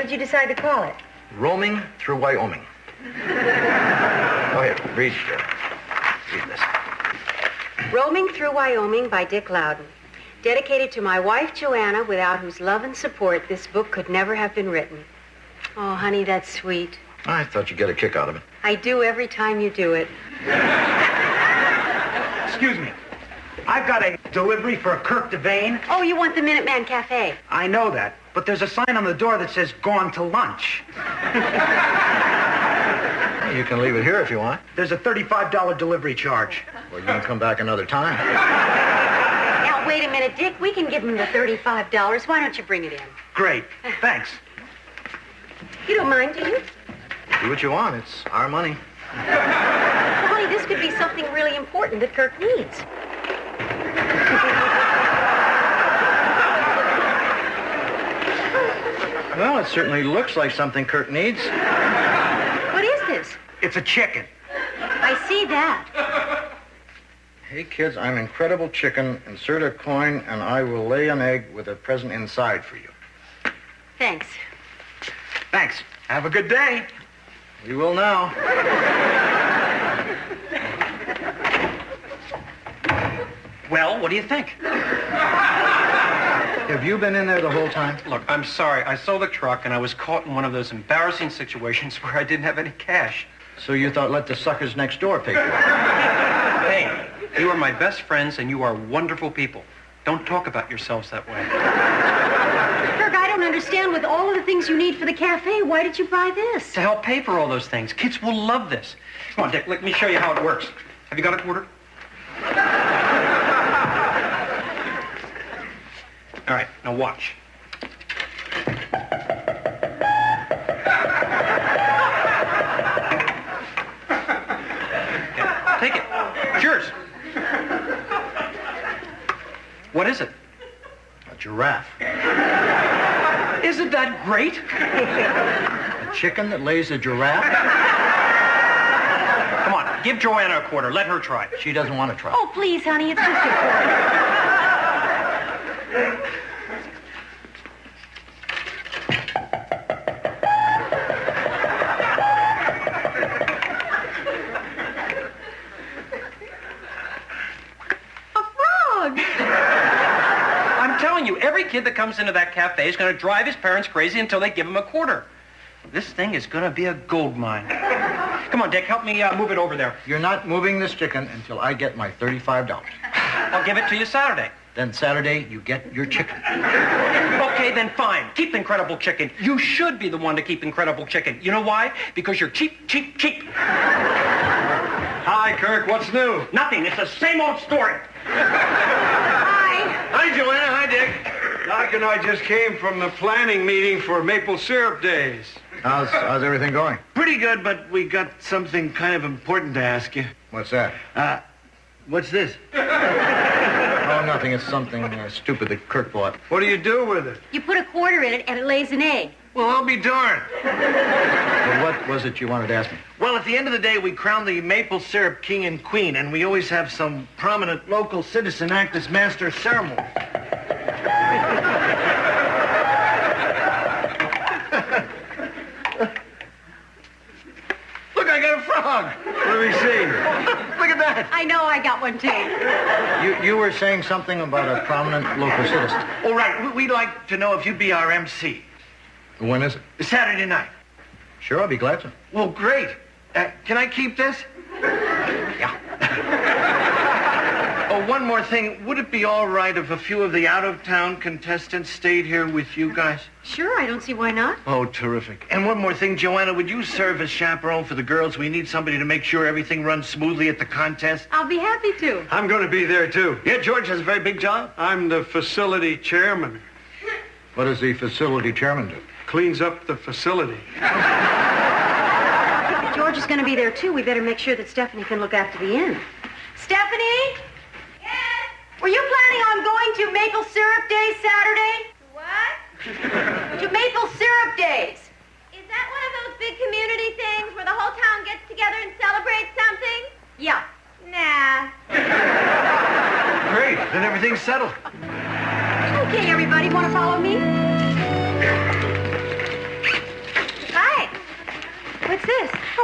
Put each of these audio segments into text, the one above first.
did you decide to call it? Roaming Through Wyoming. Go ahead, read this. Roaming Through Wyoming by Dick Loudon. Dedicated to my wife, Joanna, without whose love and support this book could never have been written. Oh, honey, that's sweet. I thought you'd get a kick out of it. I do every time you do it. Excuse me. I've got a delivery for a Kirk Devane. Oh, you want the Minuteman Cafe? I know that, but there's a sign on the door that says, gone to lunch. You can leave it here if you want. There's a $35 delivery charge. Well, you can come back another time. Now, wait a minute, Dick. We can give him the $35. Why don't you bring it in? Great. Thanks. You don't mind, do you? Do what you want. It's our money. Well, honey, this could be something really important that Kirk needs. Well, it certainly looks like something Kirk needs. What is this? It's a chicken. I see that. Hey, kids, I'm Incredible Chicken. Insert a coin, and I will lay an egg with a present inside for you. Thanks. Thanks. Have a good day. You will now. Well, what do you think? Have you been in there the whole time? Look, I'm sorry. I sold the truck, and I was caught in one of those embarrassing situations where I didn't have any cash. So you thought let the suckers next door pay for it? Hey, you are my best friends, and you are wonderful people. Don't talk about yourselves that way. Kirk, I don't understand. With all of the things you need for the cafe, why did you buy this? To help pay for all those things. Kids will love this. Come on, Dick, let me show you how it works. Have you got a quarter? All right, now watch. Okay, take it. It's yours. What is it? A giraffe. Isn't that great? A chicken that lays a giraffe? Come on, give Joanna a quarter. Let her try. She doesn't want to try. Oh, please, honey, it's just a quarter. Every kid that comes into that cafe is going to drive his parents crazy until they give him a quarter. This thing is going to be a gold mine. Come on, Dick, help me move it over there. You're not moving this chicken until I get my $35. I'll give it to you Saturday. Then Saturday, you get your chicken. Okay, then fine. Keep Incredible Chicken. You should be the one to keep Incredible Chicken. You know why? Because you're cheap, cheap, cheap. Hi, Kirk. What's new? Nothing. It's the same old story. Hi, Joanna. Hi, Dick. Doc and I just came from the planning meeting for Maple Syrup Days. How's everything going? Pretty good, but we got something kind of important to ask you. What's that? What's this? Oh, nothing. It's something stupid that Kirk bought. What do you do with it? You put a quarter in it, and it lays an egg. Well, I'll be darned. Well, what was it you wanted to ask me? Well, at the end of the day, we crown the maple syrup king and queen, and we always have some prominent local citizen act as master of ceremony. Look, I got a frog. Let me see. Look at that. I know, I got one, too. You were saying something about a prominent local citizen. All right, we'd like to know if you'd be our MC. When is it? Saturday night. Sure, I'll be glad to. Well, great. Can I keep this? Yeah. Oh, one more thing. Would it be all right if a few of the out-of-town contestants stayed here with you guys? Sure, I don't see why not. Oh, terrific. And one more thing, Joanna, would you serve as chaperone for the girls? We need somebody to make sure everything runs smoothly at the contest. I'll be happy to. I'm going to be there, too. Yeah, George has a very big job. I'm the facility chairman. What does the facility chairman do? Cleans up the facility. If George is going to be there, too, we better make sure that Stephanie can look after the inn. Stephanie? Yes? Were you planning on going to Maple Syrup Days Saturday? What? To Maple Syrup Days. Is that one of those big community things where the whole town gets together and celebrates something? Yeah. Nah. Great. Then everything's settled. Okay, everybody, want to follow me?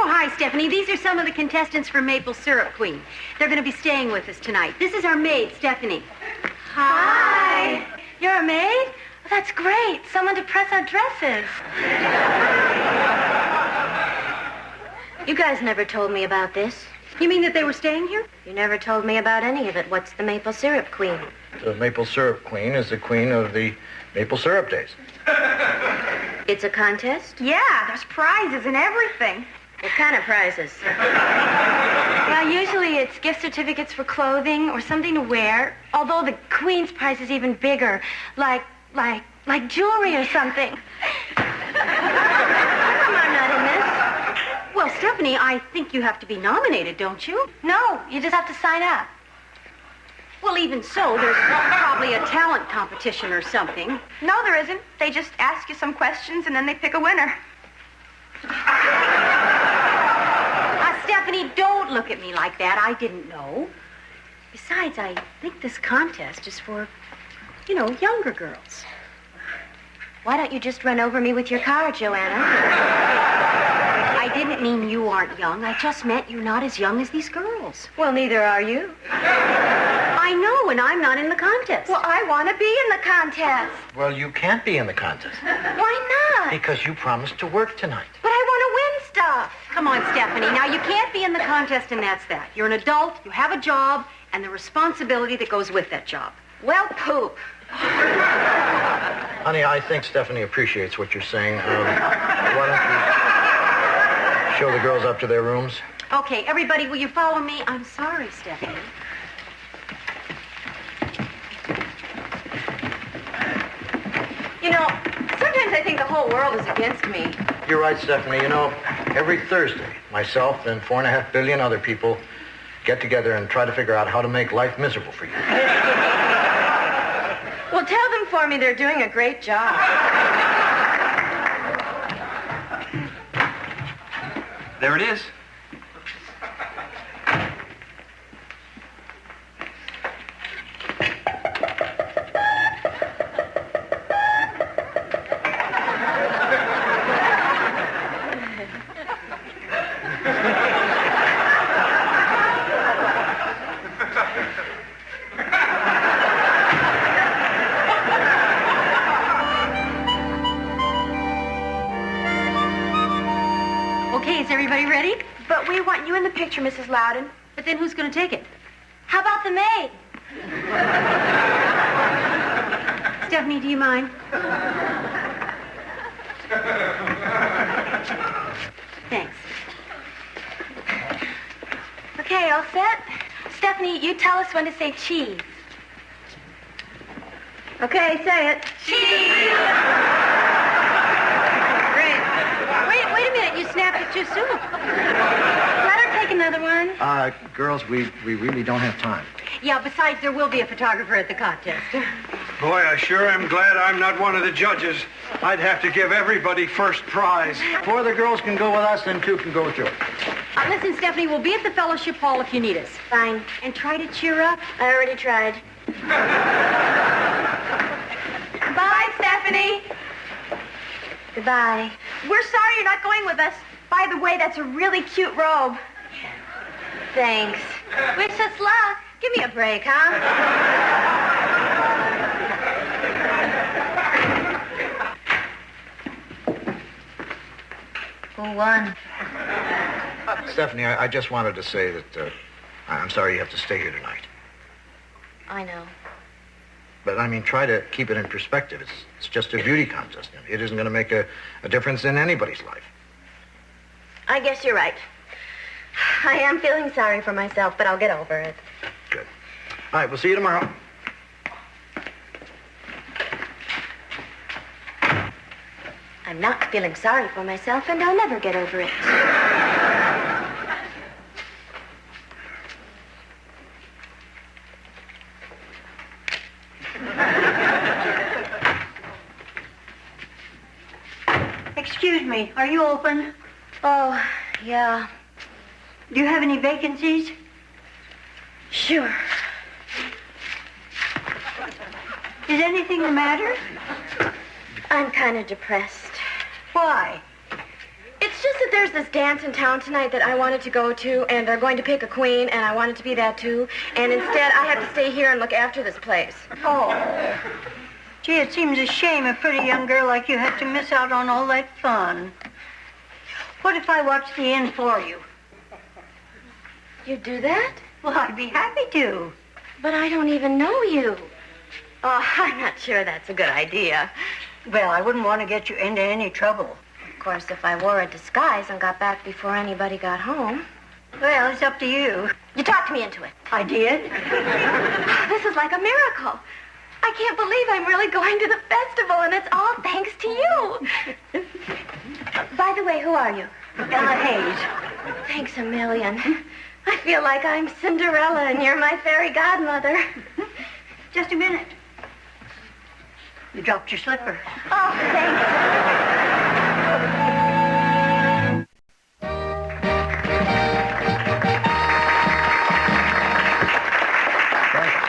Oh, hi, Stephanie. These are some of the contestants for Maple Syrup Queen. They're going to be staying with us tonight. This is our maid, Stephanie. Hi. You're a maid? Well, that's great. Someone to press our dresses. You guys never told me about this. You mean that they were staying here? You never told me about any of it. What's the Maple Syrup Queen? The Maple Syrup Queen is the queen of the maple syrup days. It's a contest? Yeah, there's prizes and everything. What kind of prizes? Well, usually it's gift certificates for clothing or something to wear. Although the Queen's prize is even bigger, like jewelry or something. I'm not in this. Well, Stephanie, I think you have to be nominated, don't you? No, you just have to sign up. Well, even so, there's probably a talent competition or something. No, there isn't. They just ask you some questions and then they pick a winner. Stephanie, don't look at me like that. I didn't know. Besides, I think this contest is for, younger girls. Why don't you just run over me with your car, Joanna? I didn't mean you aren't young. I just meant you're not as young as these girls. Well, neither are you. I know, and I'm not in the contest. Well, I want to be in the contest. Well, you can't be in the contest Why not? because you promised to work tonight. But I want to win stuff. Come on, Stephanie. Now, you can't be in the contest, and that's that. You're an adult, you have a job, and the responsibility that goes with that job. Well, poop. Honey, I think Stephanie appreciates what you're saying. Why don't you show the girls up to their rooms? Okay, everybody, will you follow me? I'm sorry, Stephanie. Sometimes I think the whole world is against me. You're right, Stephanie. Every Thursday, myself and 4.5 billion other people get together and try to figure out how to make life miserable for you. Well, tell them for me they're doing a great job. There it is. Okay, is everybody ready? But we want you in the picture, Mrs. Loudon. But then who's going to take it? How about the maid? Stephanie, do you mind? Thanks. Okay, all set? Stephanie, you tell us when to say cheese. Okay, say it. Cheese! Great. Wait a minute. You snapped it too soon. Let her take another one. Girls, we really don't have time. Yeah, besides, there will be a photographer at the contest. Boy, I sure am glad I'm not one of the judges. I'd have to give everybody first prize. 4 of the girls can go with us, and 2 can go with you. Listen, Stephanie, we'll be at the fellowship hall if you need us. Fine. And try to cheer up. I already tried. Bye, Stephanie. Goodbye. We're sorry you're not going with us. By the way, that's a really cute robe. Thanks. Wish us luck. Give me a break, huh? Who won? Stephanie, I just wanted to say that I'm sorry you have to stay here tonight. I know. But, try to keep it in perspective. It's just a beauty contest. It isn't going to make a difference in anybody's life. I guess you're right. I am feeling sorry for myself, but I'll get over it. Good. All right, we'll see you tomorrow. I'm not feeling sorry for myself, and I'll never get over it. Excuse me, are you open? Oh, yeah. Do you have any vacancies? Sure. Is anything the matter? I'm kind of depressed. Why? It's just that there's this dance in town tonight that I wanted to go to, and they're going to pick a queen, and I wanted to be that too. And instead, I have to stay here and look after this place. Oh. Gee, it seems a shame a pretty young girl like you had to miss out on all that fun. What if I watched the inn for you? You'd do that? Well, I'd be happy to. But I don't even know you. Oh, I'm not sure that's a good idea. Well, I wouldn't want to get you into any trouble. Of course, if I wore a disguise and got back before anybody got home. Well, it's up to you. You talked me into it. I did? This is like a miracle. I can't believe I'm really going to the festival, and it's all thanks to you. By the way, who are you? Ella Hayes. Thanks a million. I feel like I'm Cinderella and you're my fairy godmother. Just a minute. You dropped your slipper. Oh, thanks.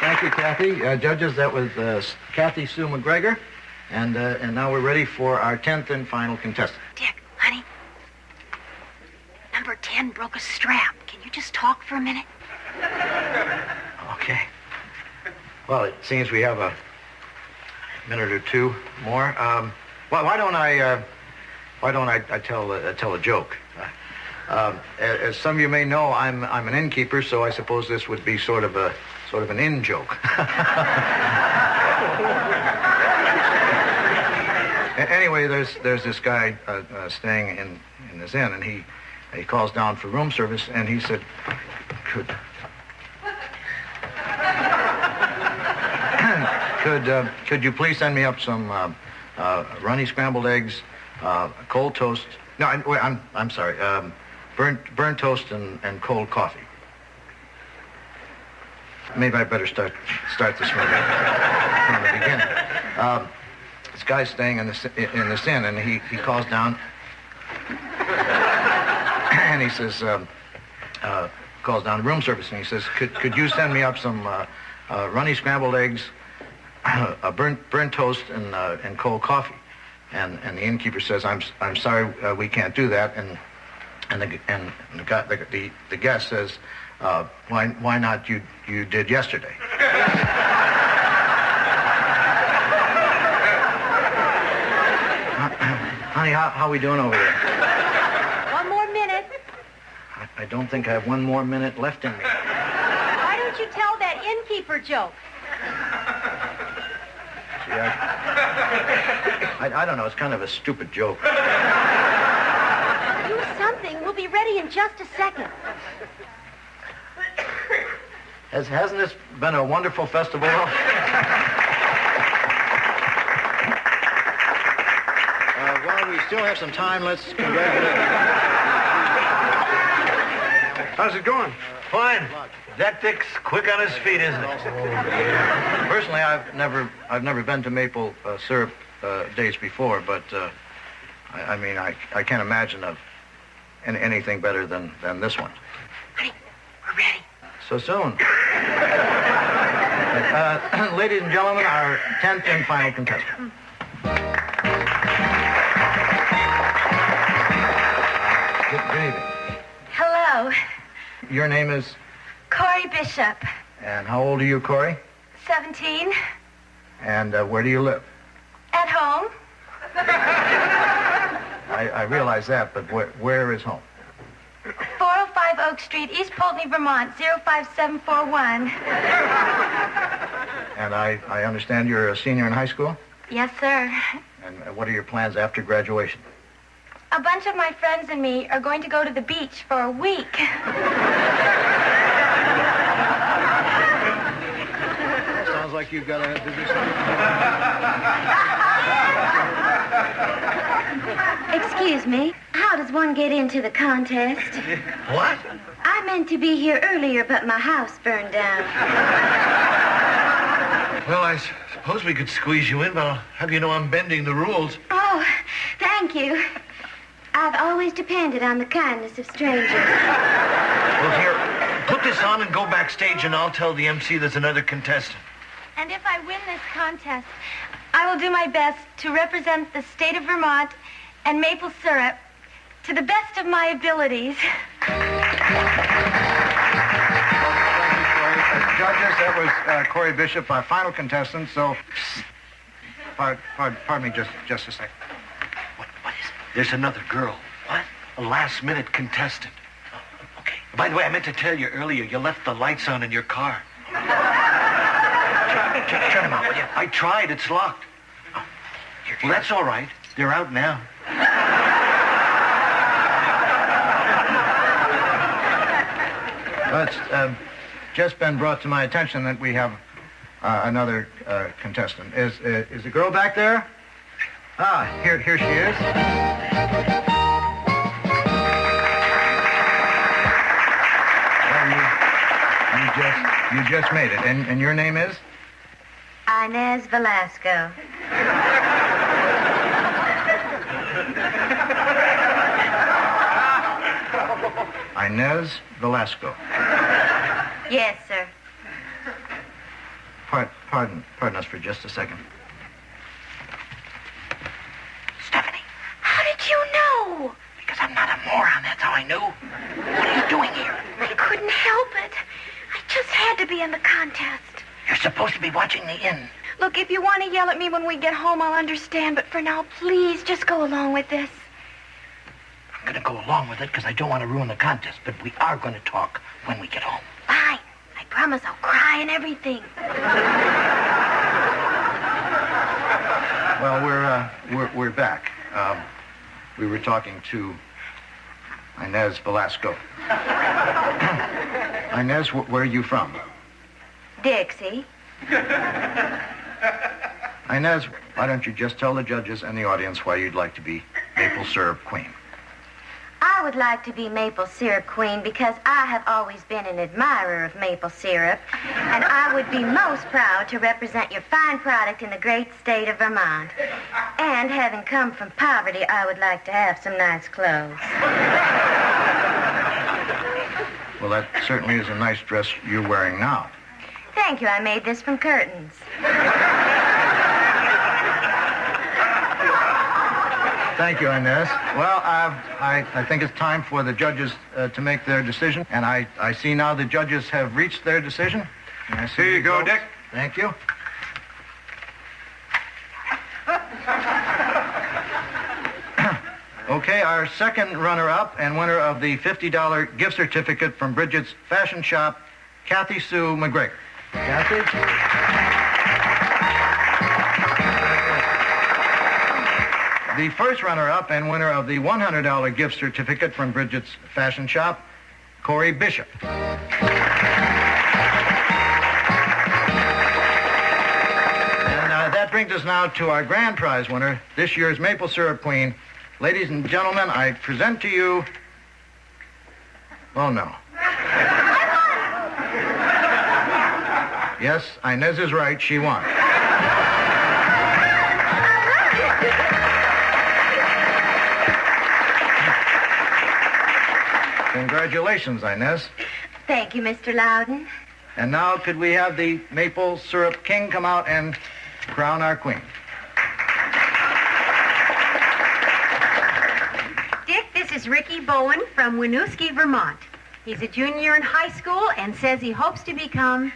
Thank you, Kathy. Judges, that was Kathy Sue McGregor. And now we're ready for our 10th and final contestant. Dick, honey, number 10 broke a strap. Can you just talk for a minute? Okay. Well, it seems we have a minute or two more. Why don't I tell a joke? As some of you may know, I'm an innkeeper, so I suppose this would be sort of an in joke. Anyway, there's this guy staying in this inn, and he calls down for room service, and he said, Could you please send me up some runny scrambled eggs, cold toast? No, I'm sorry. Burnt toast and cold coffee. Maybe I better start this from the beginning. This guy's staying in this inn, and he calls down, and he says, calls down room service, and he says, could you send me up some runny scrambled eggs, burnt toast, and cold coffee? And the innkeeper says, I'm sorry, we can't do that. And the guest says, why not? You did yesterday. Honey, how we doing over there? 1 more minute. I don't think I have 1 more minute left in me. Why don't you tell that innkeeper joke? See, I don't know. It's kind of a stupid joke. Do something. We'll be ready in just a second. Hasn't this been a wonderful festival? While we still have some time, let's congratulate. How's it going? Fine. That Dick's quick on his feet, isn't it? Personally, I've never been to maple syrup days before, but I can't imagine anything better than this one. Honey, we're ready. So soon. Ladies and gentlemen, our 10th and final contestant. Good evening. Hello. Your name is? Corey Bishop. And how old are you, Corey? 17. And where do you live? At home. I realize that, but where is home? 405 Oak Street, East Pulteney, Vermont, 05741. And I understand you're a senior in high school? Yes, sir. And what are your plans after graduation? A bunch of my friends and me are going to go to the beach for a week. Sounds like you've got a busy Excuse me, how does one get into the contest? What? I meant to be here earlier, but my house burned down. Well, I suppose we could squeeze you in, but I'll have you know I'm bending the rules. Oh, thank you. I've always depended on the kindness of strangers. Well, here, put this on and go backstage, and I'll tell the MC there's another contestant. And if I win this contest, I will do my best to represent the state of Vermont and maple syrup to the best of my abilities. Judges, that was Corey Bishop, our final contestant, so... Pardon me just a second. What is it? There's another girl. What? A last-minute contestant. Oh, okay. By the way, I meant to tell you earlier, you left the lights on in your car. Turn them on, will you? I tried. It's locked. Oh, well, that's all right. They're out now. It's just been brought to my attention that we have another contestant. Is the girl back there? Ah, here she is. Well, you just made it. And your name is? Inez Velasco. Inez Velasco. Yes, sir. Pardon us for just a second. Stephanie. How did you know? Because I'm not a moron, that's how I knew. What are you doing here? I couldn't help it. I just had to be in the contest. You're supposed to be watching the inn. Look, if you want to yell at me when we get home, I'll understand. But for now, please, just go along with this. I'm going to go along with it because I don't want to ruin the contest, but we are going to talk when we get home. Fine. I promise I'll cry and everything. Well, we're back. We were talking to Inez Velasco. Inez, where are you from? Dixie. Inez, why don't you just tell the judges and the audience why you'd like to be maple syrup queen? I would like to be maple syrup queen because I have always been an admirer of maple syrup, and I would be most proud to represent your fine product in the great state of Vermont. And having come from poverty, I would like to have some nice clothes. Well, that certainly is a nice dress you're wearing now. Thank you. I made this from curtains. Thank you, Inez. Well, I think it's time for the judges to make their decision. And I see now the judges have reached their decision. Here you go, Dick. Thank you. Okay, our second runner-up and winner of the $50 gift certificate from Bridget's Fashion Shop, Kathy Sue McGregor. Kathy? The first runner-up and winner of the $100 gift certificate from Bridget's Fashion Shop, Corey Bishop. And that brings us now to our grand prize winner, this year's Maple Syrup Queen. Ladies and gentlemen, I present to you... Oh, no. Yes, Inez is right. She won. Congratulations, Inez. Thank you, Mr. Loudon. And now could we have the Maple Syrup King come out and crown our queen? Dick, this is Ricky Bowen from Winooski, Vermont. He's a junior in high school and says he hopes to become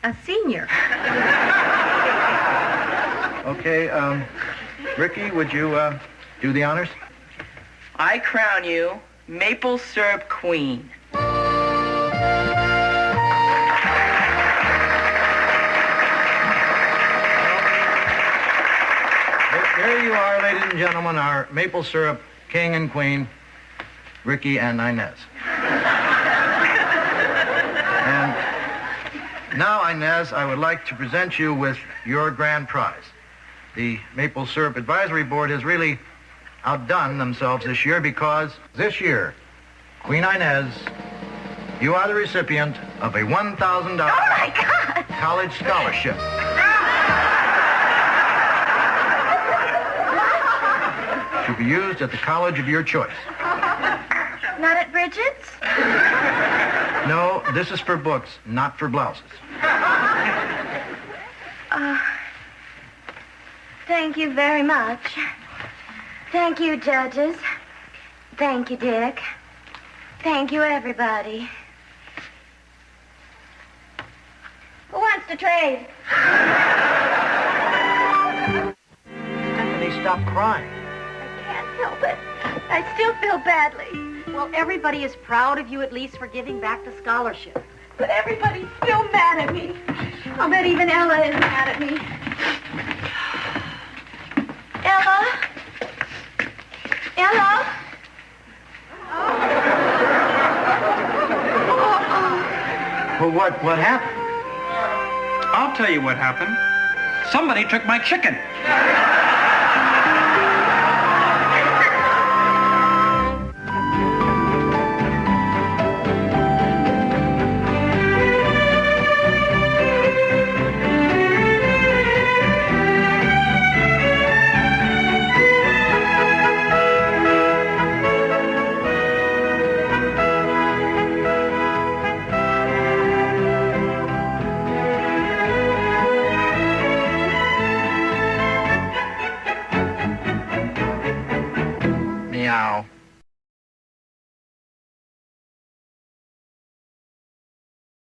a senior. Okay, Ricky, would you do the honors? I crown you Maple Syrup Queen. There you are, ladies and gentlemen, our Maple Syrup King and Queen, Ricky and Inez. And now, Inez, I would like to present you with your grand prize. The Maple Syrup Advisory Board has really outdone themselves this year because this year, Queen Inez, you are the recipient of a $1,000 college scholarship. To be used at the college of your choice. Not at Bridget's? No, this is for books, not for blouses. Thank you very much. Thank you, judges. Thank you, Dick. Thank you, everybody. Who wants to trade? Stephanie, stop crying. I can't help it. I still feel badly. Well, everybody is proud of you at least for giving back the scholarship. But everybody's still mad at me. I'll bet even Ella is mad at me. Ella? Ella? Well, what happened? I'll tell you what happened. Somebody took my chicken. Meow.